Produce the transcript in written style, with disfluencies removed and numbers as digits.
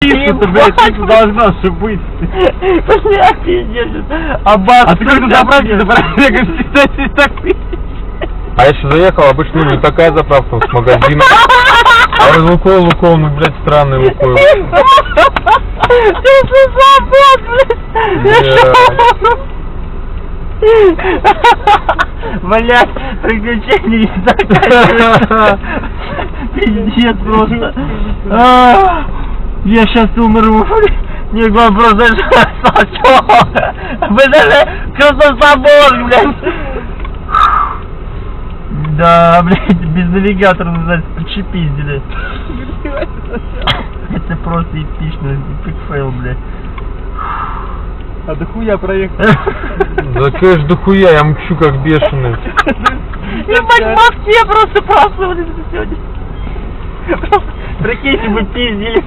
Тише, блядь, ты должна же быть. Бля, пиздец. А ты как на заправке забираешь, так А я еще заехал, обычно не такая заправка с магазина. А Лукойл, ну, блядь, странный Лукойл. Ты что забыл, блядь? Блядь, приключения не заканчиваются. Пиздец просто. Я сейчас умру. Не могу просто вы даже красозабор, блядь. Да, блядь, без навигатора называется, причепиздили. Это просто эпично, эпик фейл, блядь. А дохуя проехал. Да, конечно, дохуя, я мчу как бешеный. Ебать, в Москве просто прослушали сегодня. Прикиньте, мы пиздили.